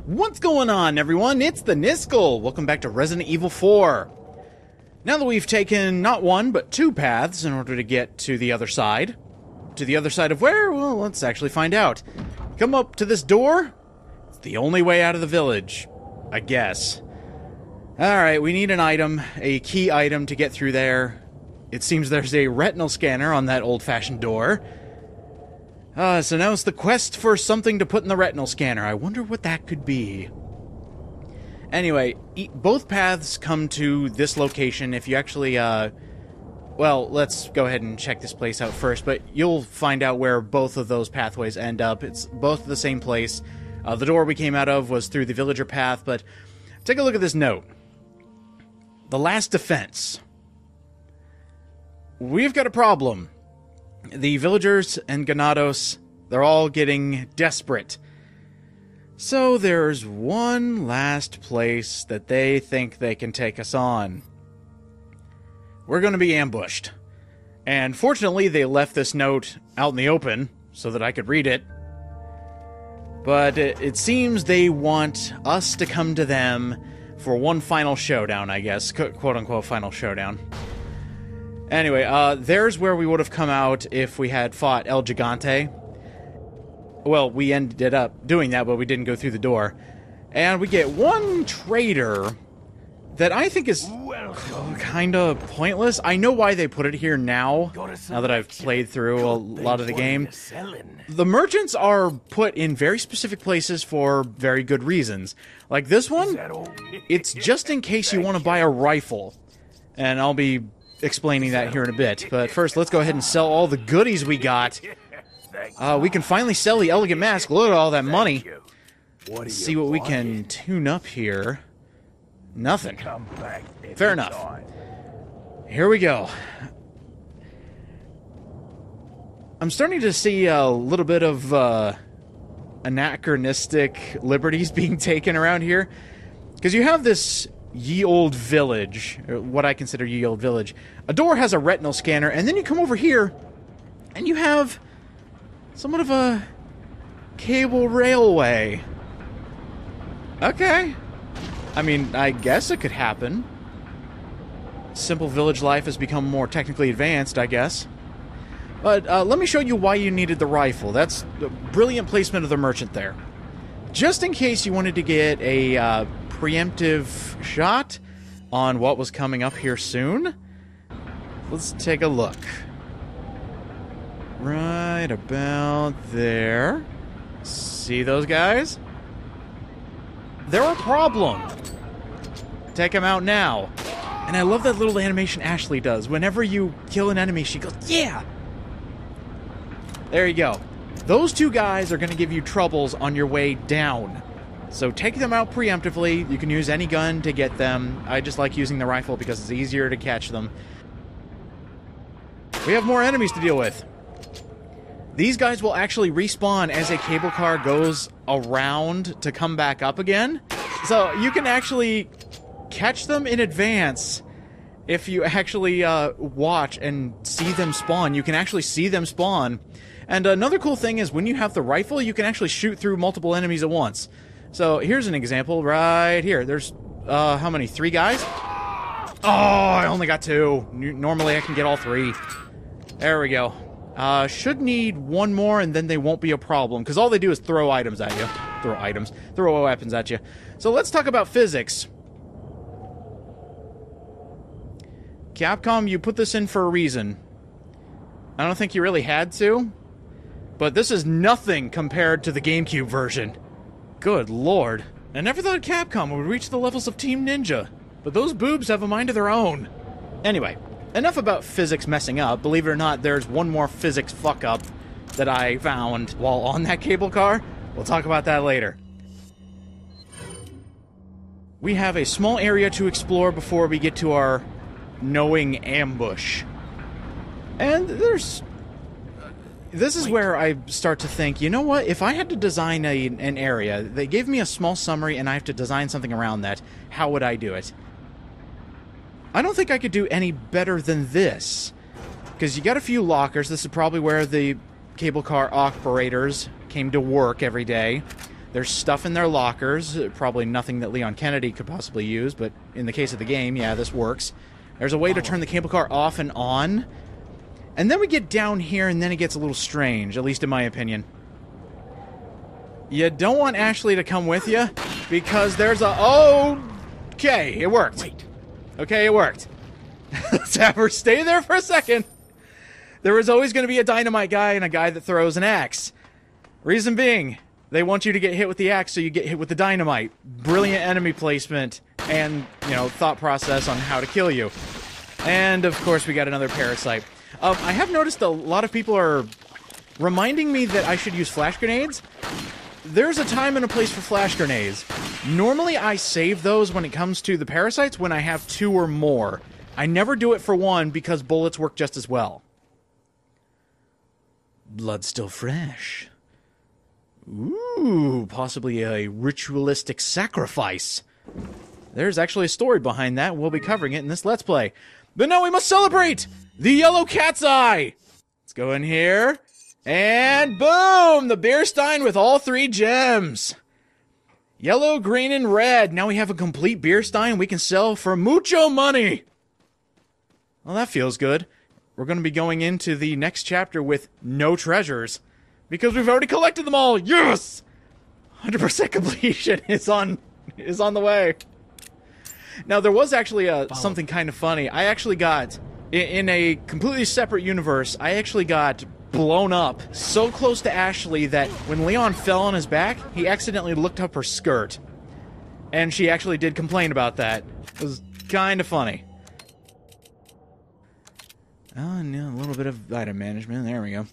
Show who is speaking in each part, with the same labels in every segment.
Speaker 1: What's going on, everyone? It's the Niskel! Welcome back to Resident Evil 4. Now that we've taken not one, but two paths in order to get to the other side. To the other side of where? Well, let's actually find out. Come up to this door. It's the only way out of the village, I guess. Alright, we need an item, a key item to get through there. It seems there's a retinal scanner on that old-fashioned door. So now it's the quest for something to put in the retinal scanner. I wonder what that could be. Anyway, both paths come to this location. If you actually, well, let's go ahead and check this place out first, but you'll find out where both of those pathways end up. It's both the same place. The door we came out of was through the villager path, but take a look at this note. The last defense. We've got a problem. The villagers and Ganados, they're all getting desperate. So there's one last place that they think they can take us on. We're going to be ambushed. And fortunately, they left this note out in the open so that I could read it. But it seems they want us to come to them for one final showdown, I guess. Quote-unquote final showdown. Anyway, there's where we would have come out if we had fought El Gigante. Well, we ended up doing that, but we didn't go through the door. And we get one trader that I think is kind of pointless. I know why they put it here now that I've played through a lot of the game. The merchants are put in very specific places for very good reasons. Like this one, it's just in case you want to buy a rifle. And I'll be explaining that here in a bit, but first let's go ahead and sell all the goodies we got. We can finally sell the elegant mask. Look at all that money. Let's see what we can tune up here. Nothing. Fair enough. Here we go. I'm starting to see a little bit of anachronistic liberties being taken around here, because you have this ye old village, or what I consider ye old village. A door has a retinal scanner, and then you come over here, and you have somewhat of a cable railway. Okay. I mean, I guess it could happen. Simple village life has become more technically advanced, I guess. But let me show you why you needed the rifle. That's a brilliant placement of the merchant there. Just in case you wanted to get a preemptive shot on what was coming up here soon. Let's take a look. Right about there. See those guys? They're a problem. Take them out now. And I love that little animation Ashley does. Whenever you kill an enemy, she goes, yeah! There you go. Those two guys are going to give you troubles on your way down. So take them out preemptively. You can use any gun to get them. I just like using the rifle because it's easier to catch them. We have more enemies to deal with. These guys will actually respawn as a cable car goes around to come back up again. So you can actually catch them in advance if you actually watch and see them spawn. You can actually see them spawn. And another cool thing is when you have the rifle, you can actually shoot through multiple enemies at once. So here's an example right here. There's, how many? 3 guys? Oh, I only got 2. Normally I can get all 3. There we go. Should need one more and then they won't be a problem, because all they do is throw items at you. Throw weapons at you. So let's talk about physics. Capcom, you put this in for a reason. I don't think you really had to, but this is nothing compared to the GameCube version. Good lord. I never thought Capcom would reach the levels of Team Ninja, but those boobs have a mind of their own. Anyway, enough about physics messing up. Believe it or not, there's one more physics fuck-up that I found while on that cable car. We'll talk about that later. We have a small area to explore before we get to our knowing ambush. And this is where I start to think, you know what, if I had to design an area, they gave me a small summary and I have to design something around that, how would I do it? I don't think I could do any better than this. Because you got a few lockers. This is probably where the cable car operators came to work every day. There's stuff in their lockers, probably nothing that Leon Kennedy could possibly use, but in the case of the game, yeah, this works. There's a way to turn the cable car off and on. And then we get down here, and then it gets a little strange, at least in my opinion. You don't want Ashley to come with you, because there's a... Okay, it worked.
Speaker 2: Wait.
Speaker 1: Okay, it worked. Let's have her stay there for a second. There is always going to be a dynamite guy and a guy that throws an axe. Reason being, they want you to get hit with the axe, so you get hit with the dynamite. Brilliant enemy placement and, you know, thought process on how to kill you. And, of course, we got another parasite. I have noticed a lot of people are reminding me that I should use flash grenades. There's a time and a place for flash grenades. Normally, I save those when it comes to the parasites when I have 2 or more. I never do it for 1 because bullets work just as well. Blood still fresh. Ooh, possibly a ritualistic sacrifice. There's actually a story behind that. We'll be covering it in this Let's Play. But now we must celebrate the Yellow Cat's Eye. Let's go in here. And boom! The beer stein with all 3 gems. Yellow, green, and red. Now we have a complete beer stein we can sell for mucho money. Well, that feels good. We're going to be going into the next chapter with no treasures. Because we've already collected them all. Yes! 100% completion is on the way. Now, there was actually something kind of funny. I actually got, in a completely separate universe, I actually got blown up so close to Ashley that when Leon fell on his back, he accidentally looked up her skirt. And she actually did complain about that. It was kind of funny. Oh, and a little bit of item management. There we go.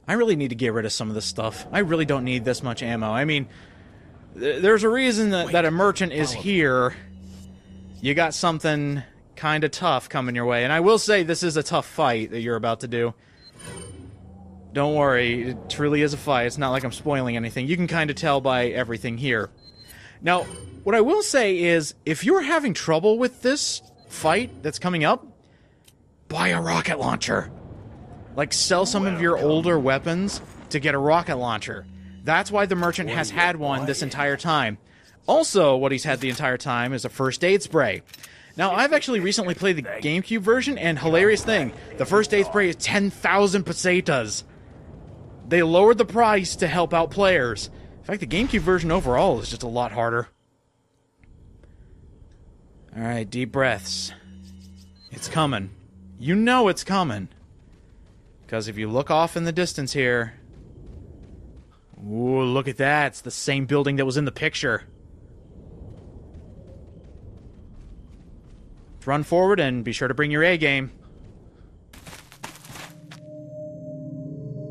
Speaker 1: I really need to get rid of some of this stuff. I really don't need this much ammo. I mean, there's a reason that a merchant is here. You got something kind of tough coming your way. And I will say this is a tough fight that you're about to do. Don't worry, it truly is a fight. It's not like I'm spoiling anything. You can kind of tell by everything here. Now, what I will say is, if you're having trouble with this fight that's coming up, buy a rocket launcher. Like, sell some of your older weapons to get a rocket launcher. That's why the merchant has had one this entire time. Also, what he's had the entire time is a first aid spray. Now, I've actually recently played the GameCube version, and hilarious thing, the first aid spray is 10,000 pesetas. They lowered the price to help out players. In fact, the GameCube version overall is just a lot harder. Alright, deep breaths. It's coming. You know it's coming. Because if you look off in the distance here... Ooh, look at that. It's the same building that was in the picture. Run forward and be sure to bring your A game.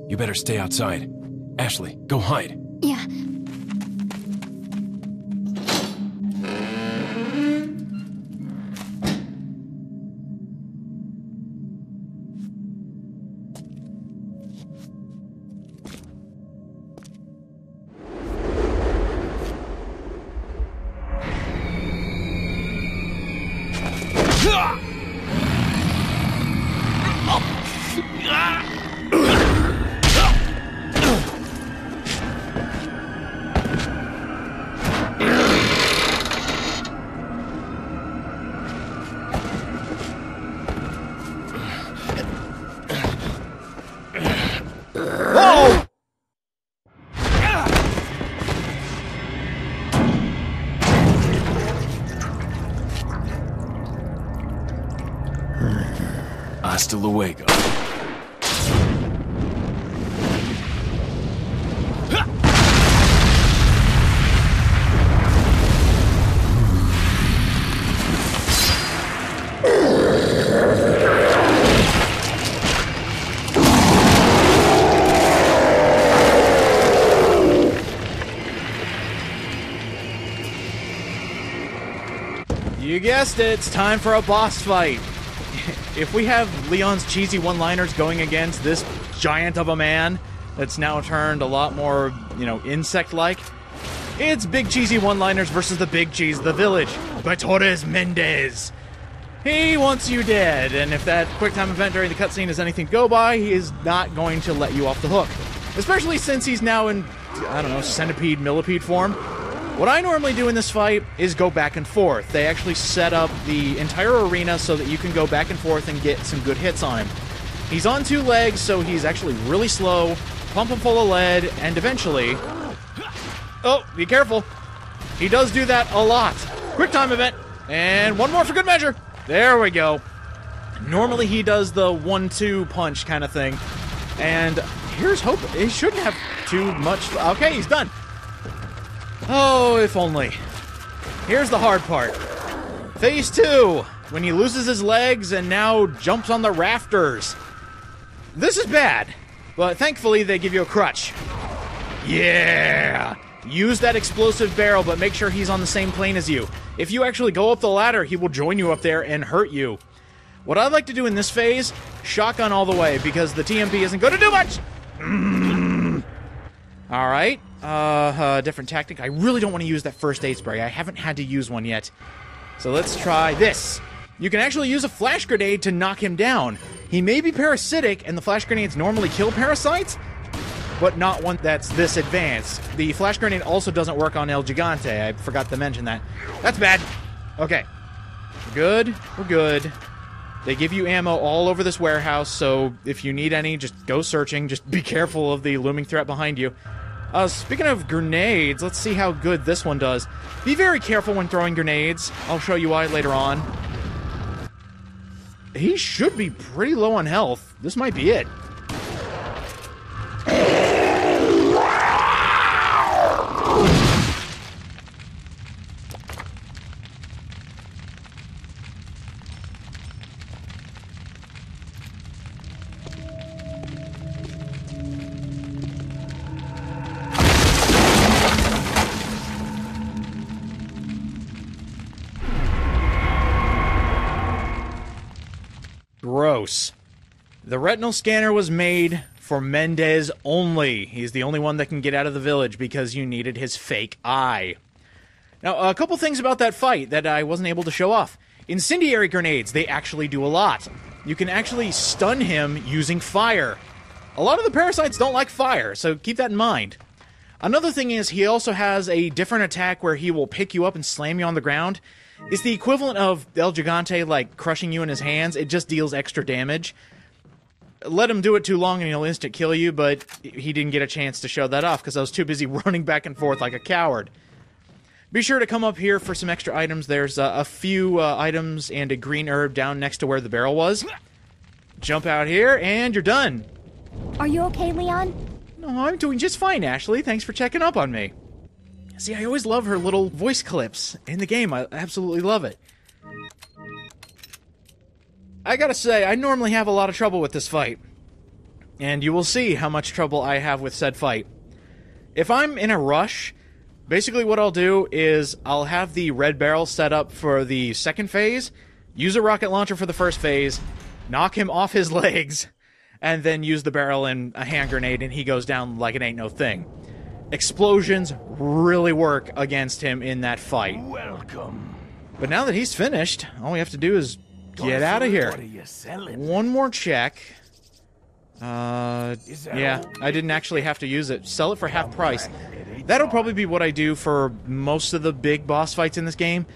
Speaker 2: You better stay outside. Ashley, go hide.
Speaker 3: Yeah.
Speaker 2: Hasta luego.
Speaker 1: You guessed it, it's time for a boss fight. If we have Leon's cheesy one-liners going against this giant of a man that's now turned a lot more, you know, insect-like, it's big cheesy one-liners versus the big cheese, the village, Torres Mendez. He wants you dead, and if that quick-time event during the cutscene is anything to go by, he is not going to let you off the hook. Especially since he's now in I don't know, centipede, millipede form. What I normally do in this fight is go back and forth. They actually set up the entire arena so that you can go back and forth and get some good hits on him. He's on 2 legs, so he's actually really slow. Pump him full of lead, and eventually... Oh, be careful. He does do that a lot. Quick time event. And one more for good measure. There we go. Normally he does the 1-2 punch kind of thing. And here's hope. He shouldn't have too much... Okay, he's done. Oh, if only. Here's the hard part. Phase 2. When he loses his legs and now jumps on the rafters. This is bad. But thankfully they give you a crutch. Yeah! Use that explosive barrel, but make sure he's on the same plane as you. If you actually go up the ladder, he will join you up there and hurt you. What I'd like to do in this phase, shotgun all the way, because the TMP isn't going to do much! Alright, different tactic. I really don't want to use that first aid spray. I haven't had to use one yet. So let's try this. You can actually use a flash grenade to knock him down. He may be parasitic, and the flash grenades normally kill parasites, but not one that's this advanced. The flash grenade also doesn't work on El Gigante. I forgot to mention that. That's bad. Okay. We're good. We're good. They give you ammo all over this warehouse, so if you need any, just go searching. Just be careful of the looming threat behind you. Speaking of grenades, let's see how good this one does. Be very careful when throwing grenades. I'll show you why later on. He should be pretty low on health. This might be it. Gross. The retinal scanner was made for Mendez only. He's the only one that can get out of the village because you needed his fake eye. Now, a couple things about that fight that I wasn't able to show off. Incendiary grenades, they actually do a lot. You can actually stun him using fire. A lot of the parasites don't like fire, so keep that in mind. Another thing is he also has a different attack where he will pick you up and slam you on the ground. It's the equivalent of El Gigante, like, crushing you in his hands. It just deals extra damage. Let him do it too long and he'll instant kill you, but he didn't get a chance to show that off because I was too busy running back and forth like a coward. Be sure to come up here for some extra items. There's a few items and a green herb down next to where the barrel was. Jump out here, and you're done.
Speaker 3: Are you okay, Leon?
Speaker 1: No, I'm doing just fine, Ashley. Thanks for checking up on me. See, I always love her little voice clips in the game. I absolutely love it. I gotta say, I normally have a lot of trouble with this fight. And you will see how much trouble I have with said fight. If I'm in a rush, basically what I'll do is I'll have the red barrel set up for the second phase, use a rocket launcher for the first phase, knock him off his legs, and then use the barrel and a hand grenade and he goes down like it ain't no thing. Explosions really work against him in that fight.
Speaker 4: Welcome.
Speaker 1: But now that he's finished, all we have to do is get out of here.
Speaker 4: What are you selling?
Speaker 1: One more check. Yeah, I didn't actually have to use it. Sell it for half price. That'll probably be what I do for most of the big boss fights in this game.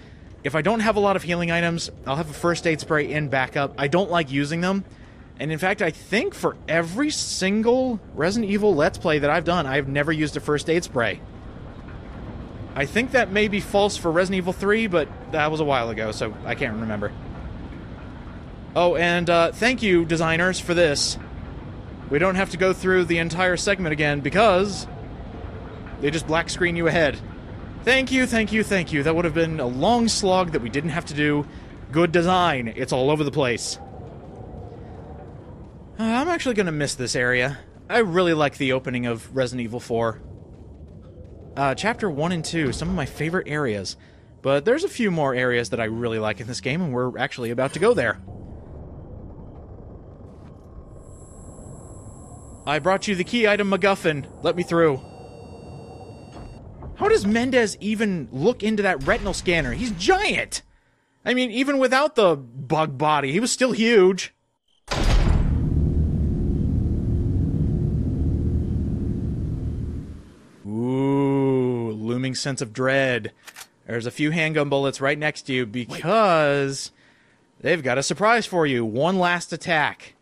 Speaker 1: If I don't have a lot of healing items, I'll have a first aid spray in backup. I don't like using them. And in fact, I think for every single Resident Evil Let's Play that I've done, I've never used a first aid spray. I think that may be false for Resident Evil 3, but that was a while ago, so I can't remember. Oh, and thank you, designers, for this. We don't have to go through the entire segment again, because they just black screen you ahead. Thank you, thank you, thank you. That would have been a long slog that we didn't have to do. Good design. It's all over the place. I'm actually going to miss this area. I really like the opening of Resident Evil 4. Chapter 1 and 2, some of my favorite areas. But there's a few more areas that I really like in this game, and we're actually about to go there. I brought you the key item MacGuffin. Let me through. How does Mendez even look into that retinal scanner? He's giant! I mean, even without the bug body, he was still huge. overwhelming sense of dread. There's a few handgun bullets right next to you because they've got a surprise for you. One last attack.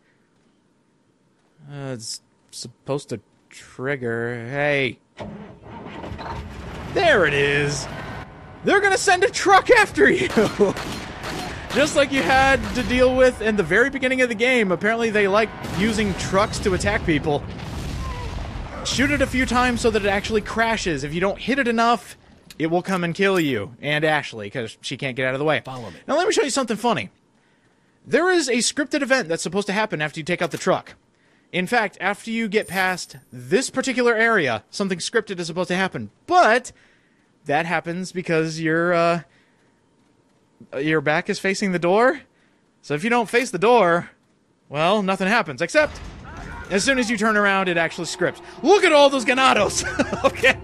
Speaker 1: It's supposed to trigger. Hey. There it is. They're gonna send a truck after you. Just like you had to deal with in the very beginning of the game. Apparently they like using trucks to attack people. Shoot it a few times so that it actually crashes. If you don't hit it enough, it will come and kill you. And Ashley, because she can't get out of the way.
Speaker 2: Follow me.
Speaker 1: Now let me show you something funny. There is a scripted event that's supposed to happen after you take out the truck. In fact, after you get past this particular area, something scripted is supposed to happen. But that happens because your back is facing the door. So if you don't face the door, well, nothing happens. Except, as soon as you turn around, it actually scripts. Look at all those ganados! Okay,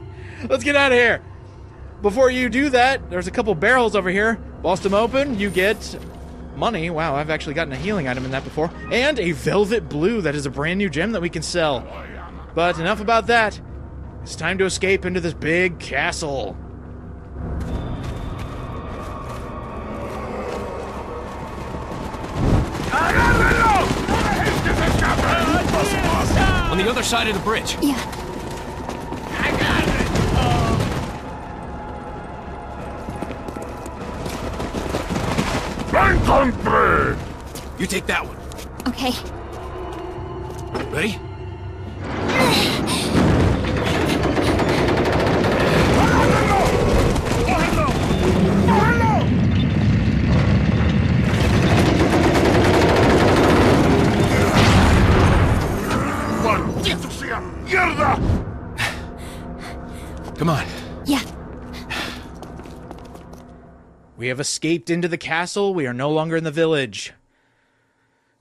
Speaker 1: let's get out of here. Before you do that, there's a couple barrels over here. Bust them open, you get money. Wow, I've actually gotten a healing item in that before. And a Velvet Blue that is a brand new gem that we can sell. But enough about that. It's time to escape into this big castle.
Speaker 2: On the other side of the bridge.
Speaker 3: Yeah.
Speaker 2: You take that one.
Speaker 3: Okay.
Speaker 2: Ready? Come on.
Speaker 3: Yeah.
Speaker 1: We have escaped into the castle. We are no longer in the village.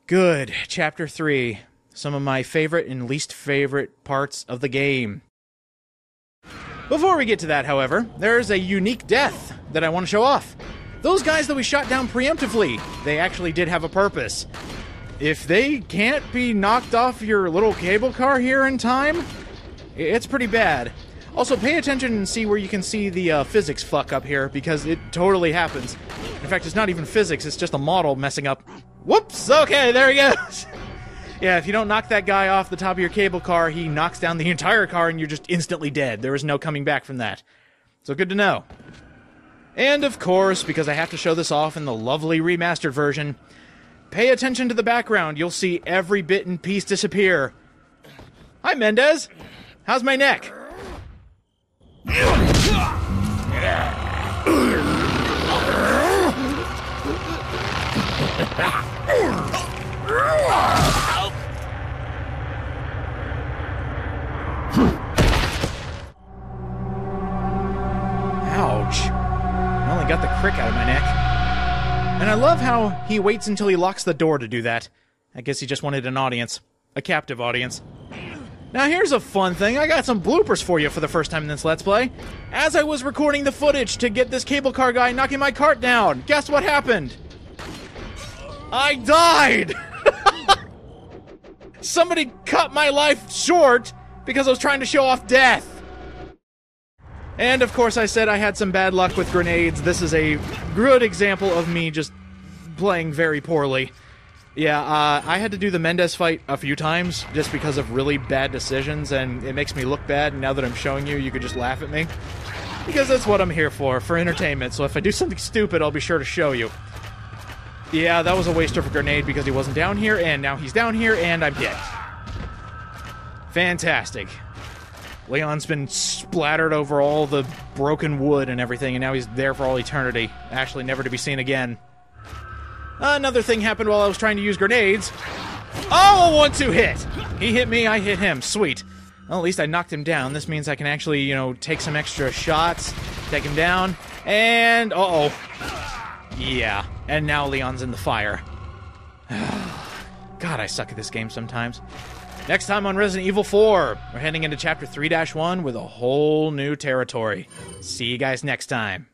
Speaker 1: Good. Chapter 3. Some of my favorite and least favorite parts of the game. Before we get to that, however, there's a unique death that I want to show off. Those guys that we shot down preemptively, they actually did have a purpose. If they can't be knocked off your little cable car here in time, it's pretty bad. Also, pay attention and see where you can see the physics fuck up here, because it totally happens. In fact, it's not even physics, it's just a model messing up. Whoops! Okay, there he goes! Yeah, if you don't knock that guy off the top of your cable car, he knocks down the entire car and you're just instantly dead. There is no coming back from that. So good to know. And of course, because I have to show this off in the lovely remastered version, pay attention to the background. You'll see every bit and piece disappear. Hi, Mendez! How's my neck? Ouch. I only got the crick out of my neck. And I love how he waits until he locks the door to do that. I guess he just wanted an audience. A captive audience. Now here's a fun thing. I got some bloopers for you for the first time in this Let's Play. As I was recording the footage to get this cable car guy knocking my cart down, guess what happened? I died! Somebody cut my life short because I was trying to show off death. And of course I said I had some bad luck with grenades. This is a good example of me just playing very poorly. Yeah, I had to do the Mendez fight a few times just because of really bad decisions, and it makes me look bad, and now that I'm showing you, you could just laugh at me. Because that's what I'm here for entertainment, so if I do something stupid, I'll be sure to show you. Yeah, that was a waste of a grenade because he wasn't down here, and now he's down here, and I'm dead. Fantastic. Leon's been splattered over all the broken wood and everything, and now he's there for all eternity. Ashley never to be seen again. Another thing happened while I was trying to use grenades. Oh, a 1-2 hit! He hit me, I hit him. Sweet. Well, at least I knocked him down. This means I can actually, you know, take some extra shots, take him down, and... uh-oh. Yeah, and now Leon's in the fire. God, I suck at this game sometimes. Next time on Resident Evil 4, we're heading into Chapter 3-1 with a whole new territory. See you guys next time.